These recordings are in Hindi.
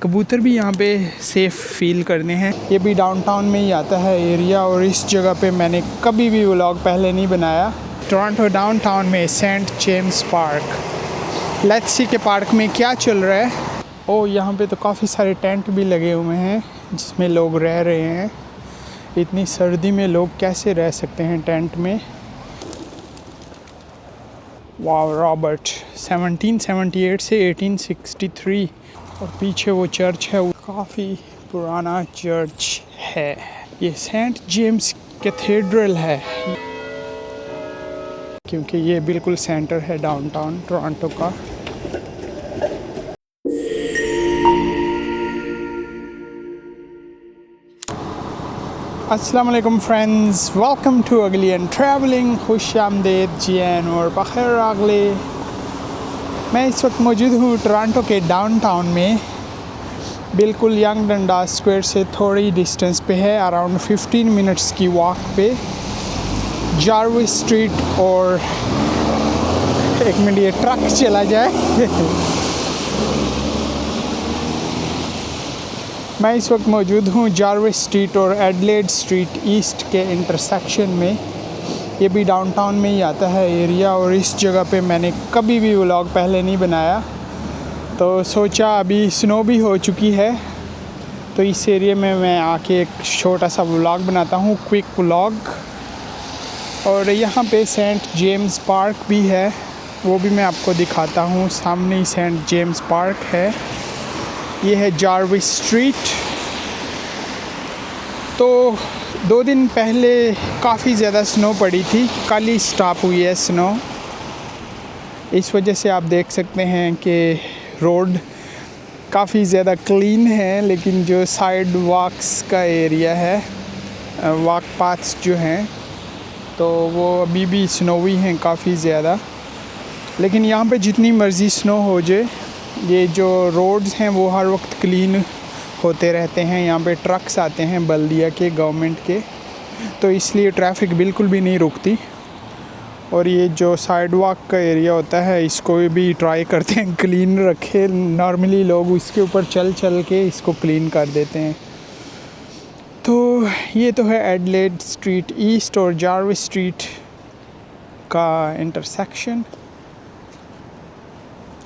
कबूतर भी यहाँ पे सेफ़ फील करने हैं। ये भी डाउनटाउन में ही आता है एरिया, और इस जगह पे मैंने कभी भी व्लॉग पहले नहीं बनाया। टोरंटो डाउनटाउन में Saint James Park. Let's see के पार्क में क्या चल रहा है। ओ, यहाँ पे तो काफ़ी सारे टेंट भी लगे हुए हैं जिसमें लोग रह रहे हैं। इतनी सर्दी में लोग कैसे रह सकते हैं टेंट में। वाव, रॉबर्ट 1778 से 1863, और पीछे वो चर्च है, वो काफ़ी पुराना चर्च है। ये सेंट जेम्स कैथेड्रल है क्योंकि ये बिल्कुल सेंटर है डाउनटाउन टोरंटो का। अस्सलाम वालेकुम फ्रेंड्स, वेलकम टू अगली एंड ट्रैवलिंग। खुश आमदेद जियान और बखैर अगले। मैं इस वक्त मौजूद हूँ टोरंटो के डाउनटाउन में, बिल्कुल यंग डंडास स्क्वायर से थोड़ी डिस्टेंस पे है, अराउंड 15 मिनट्स की वॉक पे। जार्विस स्ट्रीट और एक मिनट ये ट्रक चला जाए। मैं इस वक्त मौजूद हूँ जार्विस स्ट्रीट और एडलेड स्ट्रीट ईस्ट के इंटरसेक्शन में। ये भी डाउनटाउन में ही आता है एरिया, और इस जगह पे मैंने कभी भी व्लॉग पहले नहीं बनाया, तो सोचा अभी स्नो भी हो चुकी है तो इस एरिया में मैं आके एक छोटा सा व्लॉग बनाता हूँ, क्विक व्लॉग। और यहाँ पे सेंट जेम्स पार्क भी है, वो भी मैं आपको दिखाता हूँ। सामने ही सेंट जेम्स पार्क है। ये है जार्विस स्ट्रीट। तो 2 दिन पहले काफ़ी ज़्यादा स्नो पड़ी थी, कल ही स्टॉप हुई है स्नो। इस वजह से आप देख सकते हैं कि रोड काफ़ी ज़्यादा क्लीन है, लेकिन जो साइड वॉक्स का एरिया है, वॉक पाथ्स जो हैं, तो वो अभी भी स्नोवी हैं काफ़ी ज़्यादा। लेकिन यहाँ पे जितनी मर्ज़ी स्नो हो जाए, ये जो रोड्स हैं वो हर वक्त क्लीन होते रहते हैं। यहाँ पे ट्रक्स आते हैं बल्दिया के, गवर्नमेंट के, तो इसलिए ट्रैफिक बिल्कुल भी नहीं रुकती। और ये जो साइड वॉक का एरिया होता है, इसको भी ट्राई करते हैं क्लीन रखे। नॉर्मली लोग इसके ऊपर चल चल के इसको क्लीन कर देते हैं। तो ये तो है एडलेड स्ट्रीट ईस्ट और जार्विस स्ट्रीट का इंटरसेक्शन।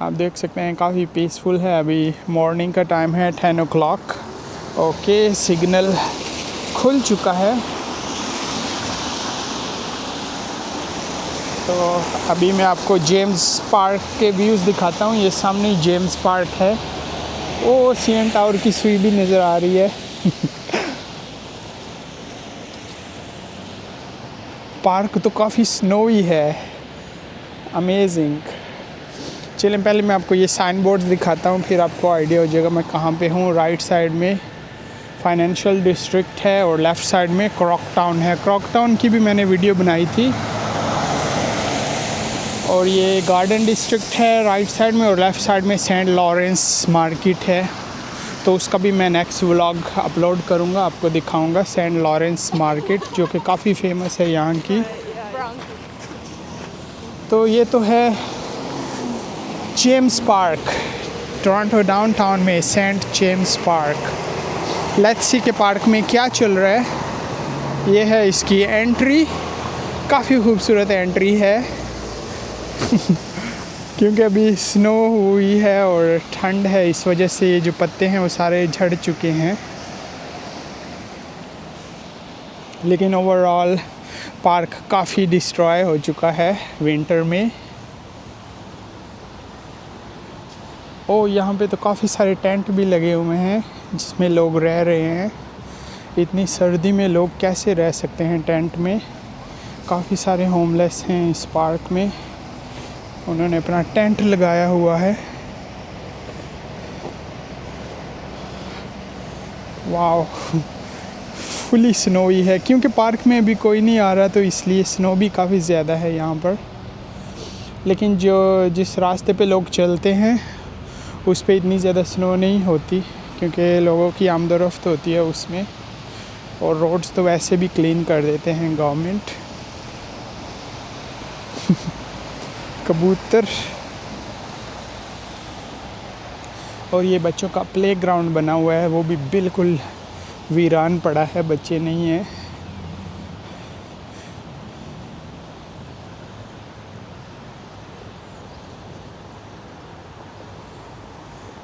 आप देख सकते हैं काफ़ी पीसफुल है। अभी मॉर्निंग का टाइम है, 10 o'clock। ओके, सिग्नल खुल चुका है। तो अभी मैं आपको जेम्स पार्क के व्यूज़ दिखाता हूँ। ये सामने जेम्स पार्क है। ओ, सीएन टावर की सुई भी नज़र आ रही है। पार्क तो काफ़ी स्नोई है, अमेजिंग। चलिए पहले मैं आपको ये साइन बोर्ड दिखाता हूँ, फिर आपको आइडिया हो जाएगा मैं कहाँ पे हूँ। राइट साइड में फाइनेंशियल डिस्ट्रिक्ट है और लेफ़्ट साइड में क्रॉकटाउन है। क्रॉकटाउन की भी मैंने वीडियो बनाई थी। और ये गार्डन डिस्ट्रिक्ट है राइट साइड में, और लेफ़्ट साइड में सेंट लॉरेंस मार्केट है, तो उसका भी मैं नेक्स्ट व्लॉग अपलोड करूँगा, आपको दिखाऊँगा। सेंट लॉरेंस मार्केट जो कि काफ़ी फेमस है यहाँ की। तो ये तो है जेम्स पार्क, टोरंटो डाउनटाउन में Saint James Park. Let's see के पार्क में क्या चल रहा है। ये है इसकी एंट्री, काफ़ी खूबसूरत एंट्री है। क्योंकि अभी स्नो हुई है और ठंड है, इस वजह से ये जो पत्ते हैं वो सारे झड़ चुके हैं। लेकिन ओवरऑल पार्क काफ़ी डिस्ट्रॉय हो चुका है विंटर में। ओ, यहाँ पे तो काफ़ी सारे टेंट भी लगे हुए हैं जिसमें लोग रह रहे हैं। इतनी सर्दी में लोग कैसे रह सकते हैं टेंट में। काफ़ी सारे होमलेस हैं इस पार्क में, उन्होंने अपना टेंट लगाया हुआ है। वाव, फुली स्नोई है क्योंकि पार्क में अभी कोई नहीं आ रहा, तो इसलिए स्नो भी काफ़ी ज़्यादा है यहाँ पर। लेकिन जिस रास्ते पे लोग चलते हैं उस पे इतनी ज़्यादा स्नो नहीं होती, क्योंकि लोगों की आमदोरफ्त होती है उसमें, और रोड्स तो वैसे भी क्लीन कर देते हैं गवर्नमेंट। कबूतर और ये बच्चों का प्लेग्राउंड बना हुआ है, वो भी बिल्कुल वीरान पड़ा है, बच्चे नहीं हैं।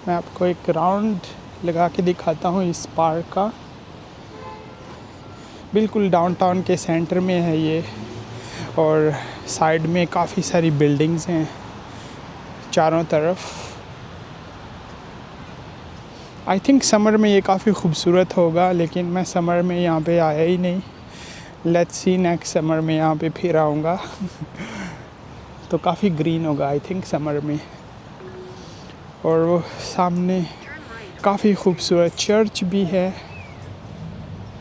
मैं आपको एक राउंड लगा के दिखाता हूँ इस पार्क का। बिल्कुल डाउनटाउन के सेंटर में है ये, और साइड में काफ़ी सारी बिल्डिंग्स हैं चारों तरफ। आई थिंक समर में ये काफ़ी खूबसूरत होगा, लेकिन मैं समर में यहाँ पे आया ही नहीं। लेट्स सी नेक्स्ट समर में यहाँ पे फिर आऊँगा तो काफ़ी ग्रीन होगा आई थिंक समर में। और वो सामने काफ़ी खूबसूरत चर्च भी है,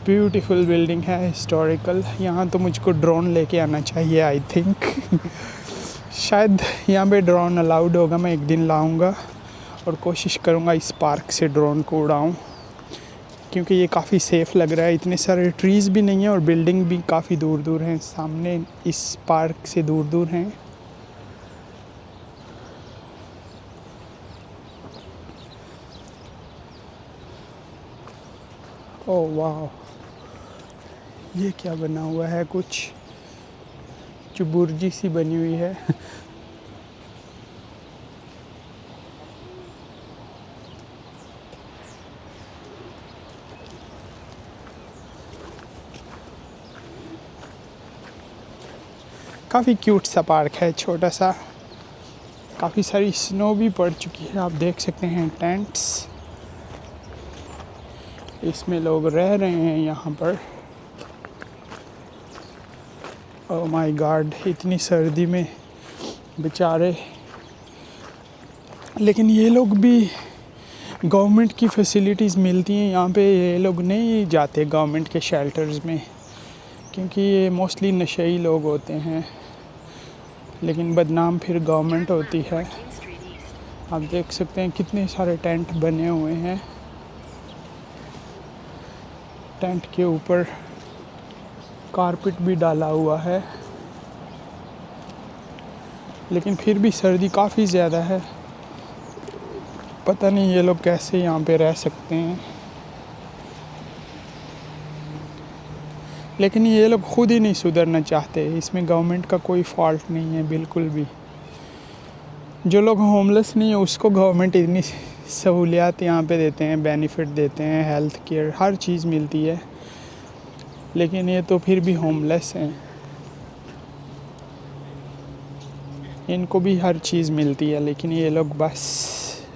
ब्यूटीफुल बिल्डिंग है, हिस्टोरिकल। यहाँ तो मुझको ड्रोन लेके आना चाहिए आई थिंक शायद यहाँ पे ड्रोन अलाउड होगा, मैं एक दिन लाऊंगा और कोशिश करूँगा इस पार्क से ड्रोन को उड़ाऊँ, क्योंकि ये काफ़ी सेफ़ लग रहा है। इतने सारे ट्रीज़ भी नहीं हैं और बिल्डिंग भी काफ़ी दूर दूर हैं, सामने इस पार्क से दूर दूर हैं। ओह वाह, ये क्या बना हुआ है, कुछ चुबुर्जी सी बनी हुई है काफ़ी क्यूट सा पार्क है, छोटा सा। काफ़ी सारी स्नो भी पड़ चुकी है, आप देख सकते हैं टेंट्स, इसमें लोग रह रहे हैं यहाँ पर। ओह माय गॉड, इतनी सर्दी में बेचारे। लेकिन ये लोग भी, गवर्नमेंट की फैसिलिटीज़ मिलती हैं यहाँ पे, ये लोग नहीं जाते गवर्नमेंट के शेल्टर्स में, क्योंकि ये मोस्टली नशेई लोग होते हैं। लेकिन बदनाम फिर गवर्नमेंट होती है। आप देख सकते हैं कितने सारे टेंट बने हुए हैं, टेंट के ऊपर कारपेट भी डाला हुआ है, लेकिन फिर भी सर्दी काफ़ी ज़्यादा है। पता नहीं ये लोग कैसे यहाँ पे रह सकते हैं। लेकिन ये लोग खुद ही नहीं सुधरना चाहते, इसमें गवर्नमेंट का कोई फॉल्ट नहीं है बिल्कुल भी। जो लोग होमलेस नहीं है उसको गवर्नमेंट इतनी सहूलियात यहाँ पे देते हैं, बेनिफिट देते हैं, हेल्थ केयर हर चीज़ मिलती है, लेकिन ये तो फिर भी होमलेस हैं, इनको भी हर चीज़ मिलती है, लेकिन ये लोग बस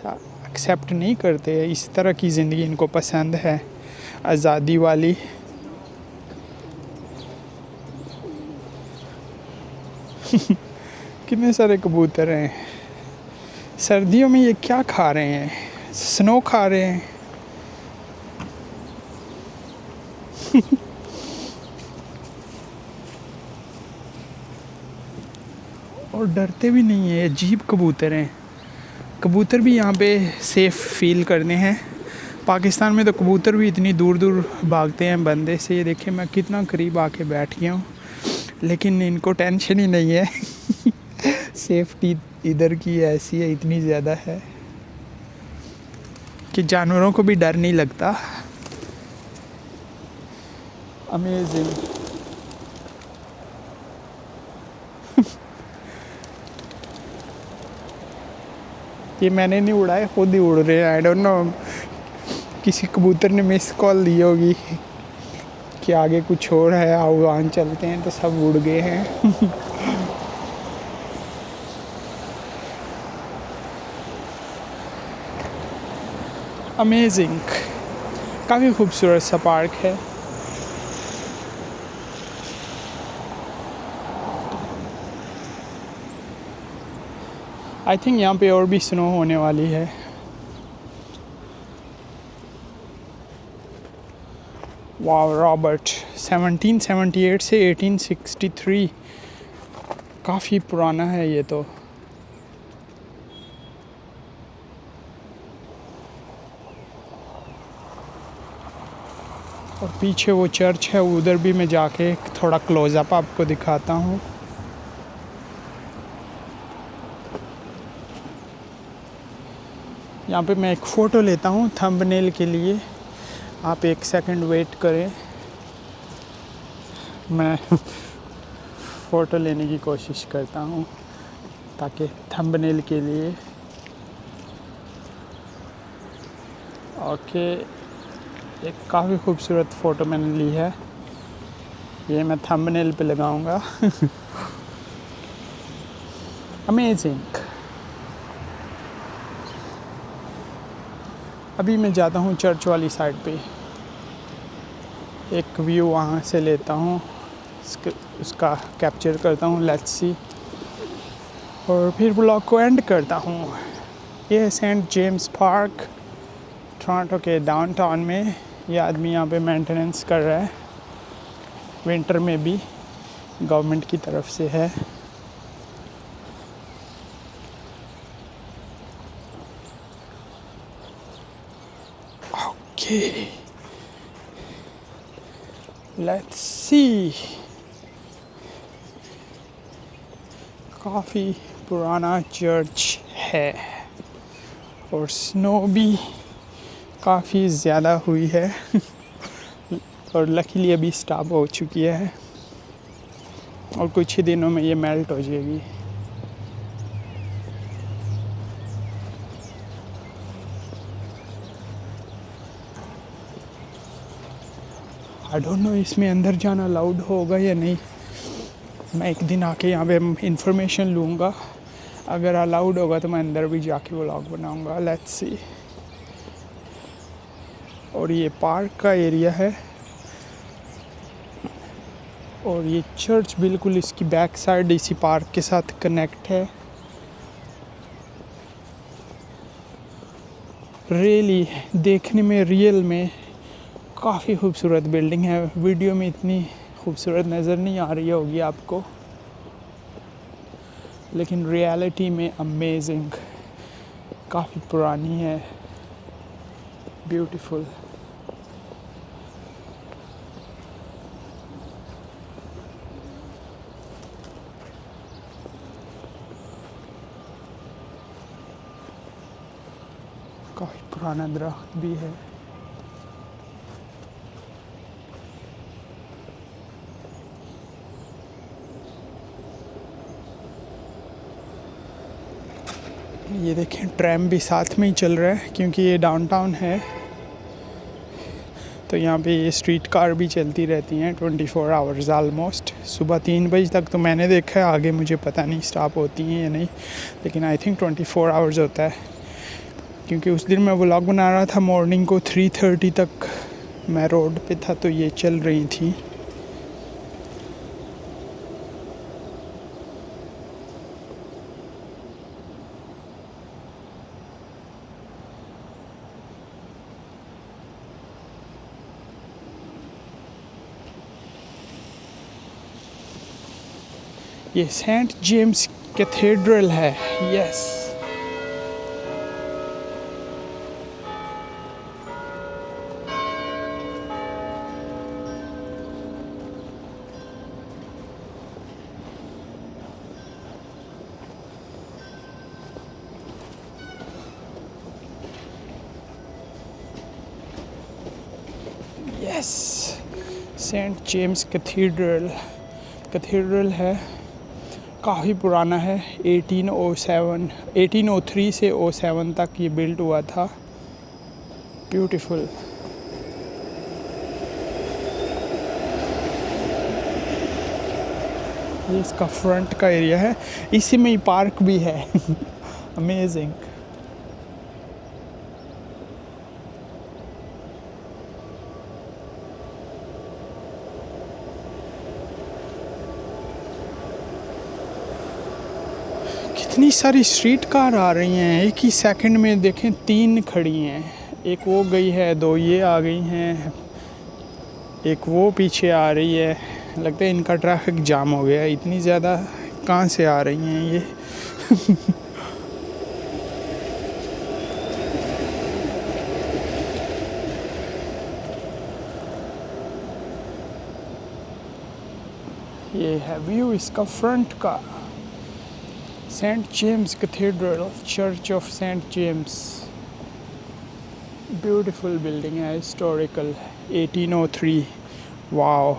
एक्सेप्ट नहीं करते। इस तरह की ज़िंदगी इनको पसंद है, आज़ादी वाली। कितने सारे कबूतर हैं। सर्दियों में ये क्या खा रहे हैं, स्नो खा रहे हैं और डरते भी नहीं है, अजीब कबूतर हैं। कबूतर भी यहाँ पे सेफ़ फील करते हैं। पाकिस्तान में तो कबूतर भी इतनी दूर दूर भागते हैं बंदे से। ये देखिए मैं कितना करीब आके बैठ गया हूँ, लेकिन इनको टेंशन ही नहीं है सेफ्टी इधर की ऐसी है, इतनी ज़्यादा है कि जानवरों को भी डर नहीं लगता। अमेजिंग ये मैंने नहीं उड़ाए, खुद ही उड़ रहे हैं। आई डोंट नो, किसी कबूतर ने मिस कॉल दी होगी कि आगे कुछ और है, आह्वान चलते हैं, तो सब उड़ गए हैं अमेजिंग, काफ़ी खूबसूरत सा पार्क है। आई थिंक यहाँ पे और भी स्नो होने वाली है। वाह, रॉबर्ट 1778 से 1863, काफ़ी पुराना है ये तो। और पीछे वो चर्च है, उधर भी मैं जाके थोड़ा क्लोज़अप आपको दिखाता हूँ। यहाँ पे मैं एक फ़ोटो लेता हूँ थंबनेल के लिए। आप एक सेकंड वेट करें, मैं फ़ोटो लेने की कोशिश करता हूँ ताकि थंबनेल के लिए। ओके, एक काफ़ी खूबसूरत फ़ोटो मैंने ली है, ये मैं थंबनेल पे लगाऊंगा। अमेजिंग। अभी मैं जाता हूँ चर्च वाली साइड पे, एक व्यू वहाँ से लेता हूँ, उसका कैप्चर करता हूँ, लेट्स सी, और फिर ब्लॉग को एंड करता हूँ। ये है सेंट जेम्स पार्क टोरंटो के डाउनटाउन में। ये आदमी यहाँ पे मेंटेनेंस कर रहा है, विंटर में भी गवर्नमेंट की तरफ से है। Okay, let's see. काफ़ी पुराना चर्च है और स्नो भी काफ़ी ज़्यादा हुई है और लकीली अभी स्टॉप हो चुकी है और कुछ ही दिनों में ये मेल्ट हो जाएगी। आई डोंट नो इसमें अंदर जाना अलाउड होगा या नहीं। मैं एक दिन आके यहाँ पे इंफॉर्मेशन लूँगा, अगर अलाउड होगा तो मैं अंदर भी जाके व्लॉग बनाऊँगा, लेट्स सी। और ये पार्क का एरिया है और ये चर्च बिल्कुल इसकी बैक साइड इसी पार्क के साथ कनेक्ट है। रियली देखने में, रियल में काफ़ी खूबसूरत बिल्डिंग है। वीडियो में इतनी खूबसूरत नज़र नहीं आ रही होगी आपको, लेकिन रियलिटी में अमेजिंग, काफ़ी पुरानी है, ब्यूटीफुल। काफ़ी पुराना दरख्त भी है। ये देखें, ट्रैम भी साथ में ही चल रहा है क्योंकि ये डाउनटाउन है, तो यहाँ पे ये स्ट्रीट कार भी चलती रहती हैं 24 आवर्स ऑलमोस्ट। सुबह 3 बजे तक तो मैंने देखा है, आगे मुझे पता नहीं स्टॉप होती हैं या नहीं, लेकिन आई थिंक 24 आवर्स होता है। क्योंकि उस दिन मैं व्लॉग बना रहा था मॉर्निंग को 3:30 तक मैं रोड पे था, तो ये चल रही थी। ये सेंट जेम्स कैथेड्रल है, yes. Yes, Saint James cathedral है, काफ़ी पुराना है। 1803 से 07 तक ये बिल्ड हुआ था। ब्यूटीफुल। ये इसका फ्रंट का एरिया है, इसी में ही पार्क भी है। अमेजिंग। कितनी सारी स्ट्रीट कार आ रही हैं, एक ही सेकंड में देखें 3 खड़ी हैं। एक वो गई है, 2 ये आ गई हैं, एक वो पीछे आ रही है। लगता है इनका ट्रैफिक जाम हो गया, इतनी ज़्यादा कहाँ से आ रही हैं ये। ये है व्यू इसका फ्रंट का। Saint James cathedral, church of Saint James. Beautiful building है, हिस्टोरिकल 1803। वाओ,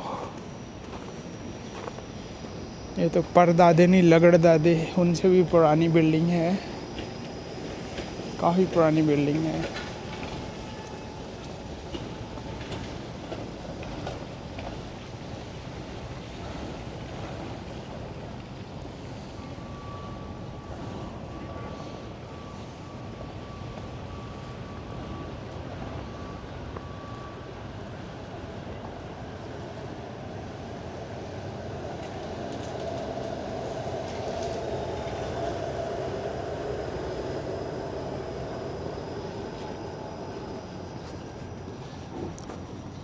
ये तो परदादे नहीं लगड़दादे उनसे भी पुरानी बिल्डिंग है, काफ़ी पुरानी बिल्डिंग है।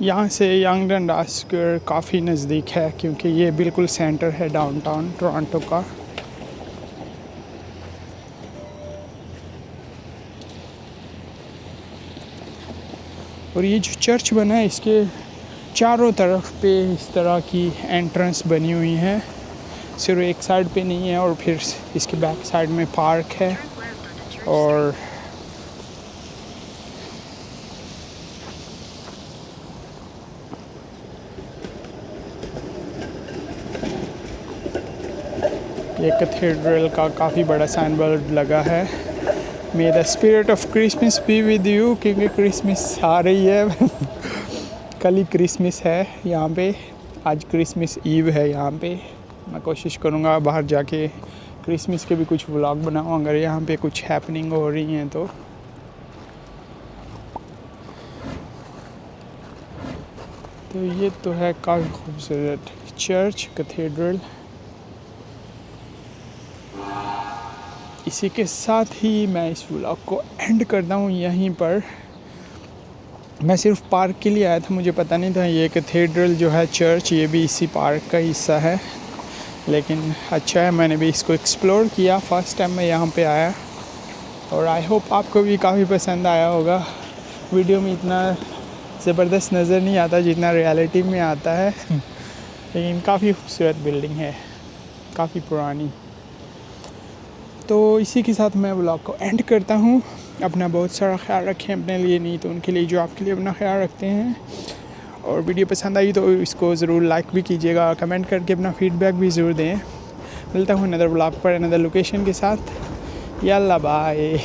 यहाँ से यंग डंडास स्क्वायर काफ़ी नज़दीक है क्योंकि ये बिल्कुल सेंटर है डाउनटाउन टोरंटो का। और ये जो चर्च बना है इसके चारों तरफ पे इस तरह की एंट्रेंस बनी हुई है, सिर्फ एक साइड पे नहीं है। और फिर इसके बैक साइड में पार्क है और ये कैथेड्रल का काफ़ी बड़ा साइन बोर्ड लगा है, मे the spirit of Christmas be with you, क्योंकि क्रिसमस आ रही है कल ही क्रिसमस है यहाँ पे, आज क्रिसमस ईव है यहाँ पे। मैं कोशिश करूँगा बाहर जाके क्रिसमस के भी कुछ व्लॉग बनाऊँ अगर यहाँ पे कुछ हैपनिंग हो रही हैं तो। ये तो है काफ़ी खूबसूरत चर्च कैथेड्रल। इसी के साथ ही मैं इस व्लॉग को एंड करता हूँ यहीं पर। मैं सिर्फ पार्क के लिए आया था, मुझे पता नहीं था ये कैथेड्रल जो है चर्च ये भी इसी पार्क का हिस्सा है, लेकिन अच्छा है मैंने भी इसको एक्सप्लोर किया। फर्स्ट टाइम मैं यहाँ पे आया और आई होप आपको भी काफ़ी पसंद आया होगा। वीडियो में इतना ज़बरदस्त नज़र नहीं आता जितना रियलिटी में आता है लेकिन काफ़ी खूबसूरत बिल्डिंग है, काफ़ी पुरानी। तो इसी के साथ मैं व्लॉग को एंड करता हूँ। अपना बहुत सारा ख्याल रखें, अपने लिए नहीं तो उनके लिए जो आपके लिए अपना ख्याल रखते हैं। और वीडियो पसंद आई तो इसको ज़रूर लाइक भी कीजिएगा, कमेंट करके अपना फीडबैक भी ज़रूर दें। मिलता हूँ अनदर व्लॉग पर अनदर लोकेशन के साथ। यल्ला बाय।